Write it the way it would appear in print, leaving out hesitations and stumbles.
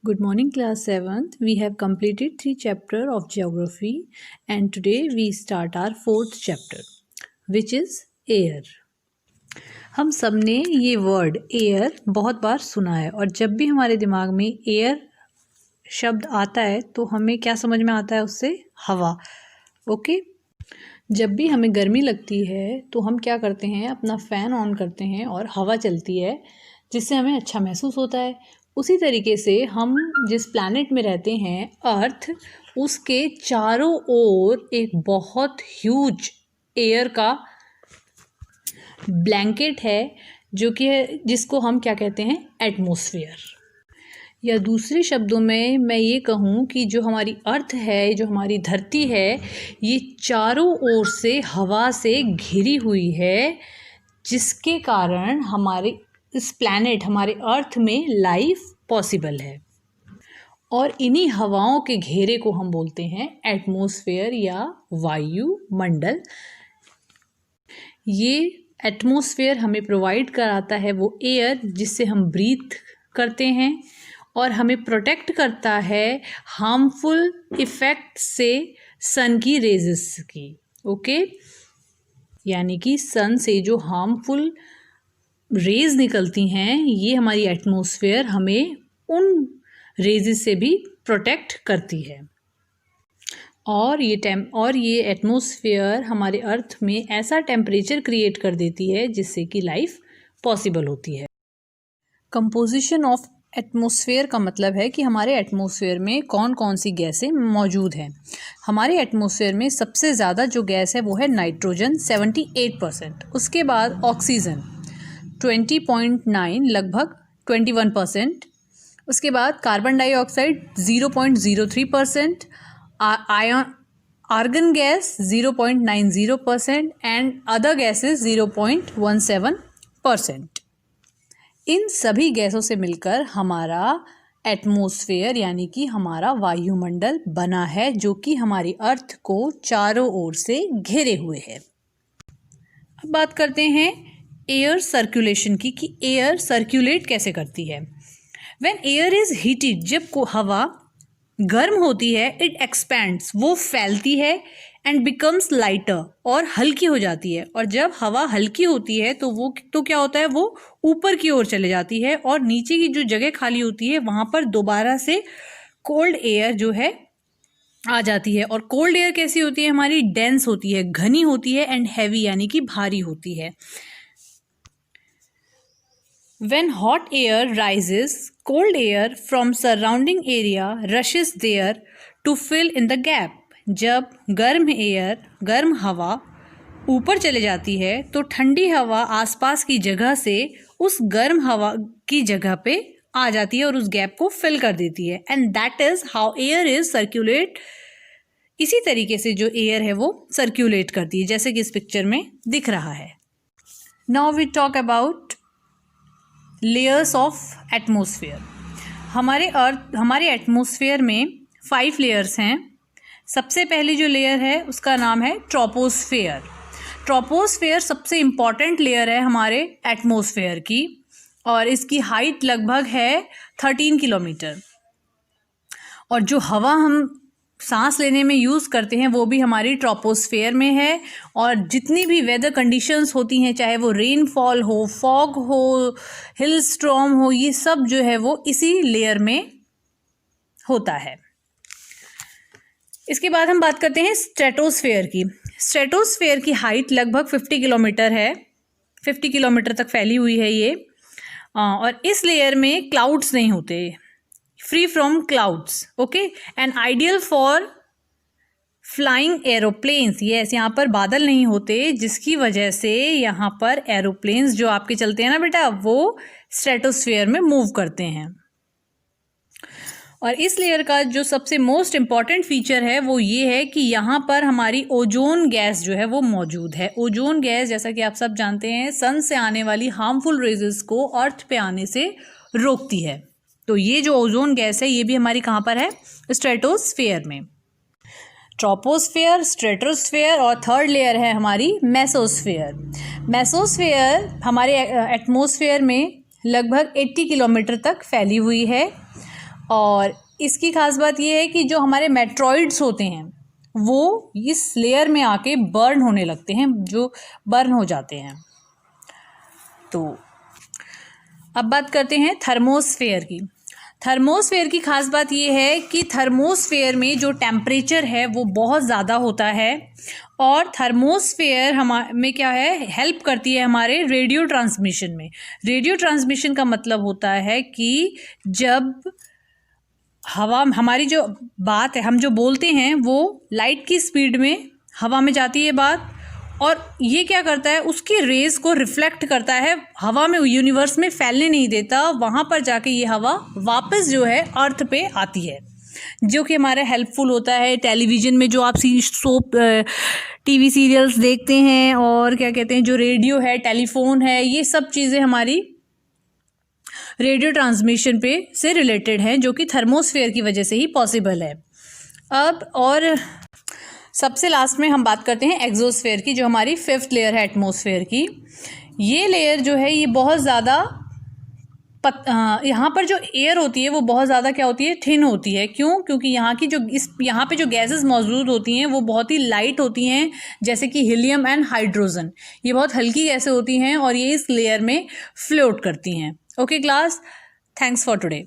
Good morning, class 7th. We have completed 3 chapters of geography and today we start our 4th chapter which is air. हम सब ने ये word air बहुत बार सुना है और जब भी हमारे दिमाग में एयर शब्द आता है तो हमें क्या समझ में आता है उससे? हवा. ओके. जब भी हमें गर्मी लगती है तो हम क्या करते हैं, अपना फ़ैन ऑन करते हैं और हवा चलती है जिससे हमें अच्छा महसूस होता है. उसी तरीके से हम जिस प्लैनेट में रहते हैं अर्थ, उसके चारों ओर एक बहुत ह्यूज एयर का ब्लैंकेट है जो कि जिसको हम क्या कहते हैं, एटमॉस्फेयर. या दूसरे शब्दों में मैं ये कहूँ कि जो हमारी अर्थ है, जो हमारी धरती है, ये चारों ओर से हवा से घिरी हुई है जिसके कारण हमारे इस प्लैनेट, हमारे अर्थ में लाइफ पॉसिबल है. और इन्हीं हवाओं के घेरे को हम बोलते हैं एटमॉस्फेयर या वायुमंडल. ये एटमॉस्फेयर हमें प्रोवाइड कराता है वो एयर जिससे हम ब्रीथ करते हैं और हमें प्रोटेक्ट करता है हार्मफुल इफ़ेक्ट से सन की रेजेस की. ओके. यानी कि सन से जो हार्मफुल रेज निकलती हैं, ये हमारी एटमॉस्फेयर हमें उन रेजेस से भी प्रोटेक्ट करती है. और ये एटमॉस्फेयर हमारे अर्थ में ऐसा टेम्परेचर क्रिएट कर देती है जिससे कि लाइफ पॉसिबल होती है. कंपोजिशन ऑफ एटमॉस्फेयर का मतलब है कि हमारे एटमॉस्फेयर में कौन कौन सी गैसें मौजूद हैं. हमारे एटमॉस्फेयर में सबसे ज़्यादा जो गैस है वो है नाइट्रोजन 78%. उसके बाद ऑक्सीजन 20.9 लगभग 21%. उसके बाद carbon dioxide 0.03%, argon gas 0.90% and other gases 0.17%. इन सभी गैसों से मिलकर हमारा एटमॉस्फेयर यानी कि हमारा वायुमंडल बना है जो कि हमारी अर्थ को चारों ओर से घेरे हुए है. अब बात करते हैं एयर सर्कुलेशन की कि एयर सर्कुलेट कैसे करती है. व्हेन एयर इज़ हीटेड, जब को हवा गर्म होती है, इट एक्सपैंड्स, वो फैलती है एंड बिकम्स लाइटर और हल्की हो जाती है. और जब हवा हल्की होती है तो क्या होता है, वो ऊपर की ओर चले जाती है और नीचे की जो जगह खाली होती है वहाँ पर दोबारा से कोल्ड एयर जो है आ जाती है. और कोल्ड एयर कैसी होती है, हमारी डेंस होती है, घनी होती है एंड हैवी यानी कि भारी होती है. When hot air rises, cold air from surrounding area rushes there to fill in the gap. जब गर्म हवा ऊपर चले जाती है तो ठंडी हवा आसपास की जगह से उस गर्म हवा की जगह पे आ जाती है और उस गैप को फिल कर देती है. And that is how air is circulate. इसी तरीके से जो एयर है वो सर्कुलेट करती है जैसे कि इस पिक्चर में दिख रहा है. Now we talk about layers of atmosphere. हमारे एटमॉस्फेयर में 5 लेयर्स हैं. सबसे पहली जो लेयर है उसका नाम है ट्रोपोस्फेयर. ट्रोपोस्फेयर सबसे इम्पॉर्टेंट लेयर है हमारे एटमॉस्फेयर की और इसकी हाइट लगभग है 13 किलोमीटर. और जो हवा हम सांस लेने में यूज़ करते हैं वो भी हमारी ट्रोपोस्फेयर में है. और जितनी भी वेदर कंडीशंस होती हैं, चाहे वो रेनफॉल हो, फॉग हो, हिल स्टॉर्म हो, ये सब जो है वो इसी लेयर में होता है. इसके बाद हम बात करते हैं स्ट्रेटोस्फेयर की. स्ट्रेटोस्फेयर की हाइट लगभग 50 किलोमीटर है. 50 किलोमीटर तक फैली हुई है ये. और इस लेयर में क्लाउड्स नहीं होते, free from clouds. Okay. And ideal for flying aeroplanes. Yes, यहाँ पर बादल नहीं होते जिसकी वजह से यहाँ पर एरोप्लेन्स जो आपके चलते हैं ना बेटा, वो स्ट्रेटोस्फेयर में मूव करते हैं. और इस लेयर का जो सबसे मोस्ट इम्पॉर्टेंट फीचर है वो ये है कि यहाँ पर हमारी ओजोन गैस जो है वो मौजूद है. ओजोन गैस, जैसा कि आप सब जानते हैं, सन से आने वाली हार्मफुल रेजेस को अर्थ पे आने से रोकती है. तो ये जो ओजोन गैस है ये भी हमारी कहाँ पर है, स्ट्रेटोस्फेयर में. ट्रोपोस्फेयर, स्ट्रेटोस्फेयर और थर्ड लेयर है हमारी मेसोस्फेयर. मेसोस्फेयर हमारे एटमॉस्फेयर में लगभग 80 किलोमीटर तक फैली हुई है और इसकी खास बात ये है कि जो हमारे मेट्रॉइड्स होते हैं वो इस लेयर में आके बर्न होने लगते हैं, जो बर्न हो जाते हैं। तो अब बात करते हैं थर्मोस्फेयर की। थर्मोस्फेयर की खास बात ये है कि थर्मोस्फेयर में जो टेम्परेचर है वो बहुत ज़्यादा होता है, और थर्मोस्फेयर में क्या है, हेल्प करती है हमारे रेडियो ट्रांसमिशन में। रेडियो ट्रांसमिशन का मतलब होता है कि जब हवा, हमारी जो बात है, हम जो बोलते हैं वो लाइट की स्पीड में हवा में जाती है बात, और ये क्या करता है, उसकी रेज़ को रिफ्लेक्ट करता है हवा में, यूनिवर्स में फैलने नहीं देता, वहाँ पर जाके ये हवा वापस जो है अर्थ पे आती है, जो कि हमारा हेल्पफुल होता है। टेलीविज़न में जो आप टीवी सीरियल्स देखते हैं, और क्या कहते हैं, जो रेडियो है, टेलीफोन है, ये सब चीज़ें हमारी रेडियो ट्रांसमिशन पे से रिलेटेड हैं, जो कि थर्मोस्फेयर की वजह से ही पॉसिबल है। अब और सबसे लास्ट में हम बात करते हैं एक्सोस्फेयर की, जो हमारी 5th लेयर है एटमॉस्फेयर की। ये लेयर जो है ये बहुत ज़्यादा यहाँ पर जो एयर होती है वो बहुत ज़्यादा क्या होती है, थिन होती है। क्यों? क्योंकि यहाँ पे जो गैसेस मौजूद होती हैं वो बहुत ही लाइट होती हैं, जैसे कि हीलियम एंड हाइड्रोजन। ये बहुत हल्की गैसें होती हैं और ये इस लेयर में फ्लोट करती हैं। Okay class, thanks for today.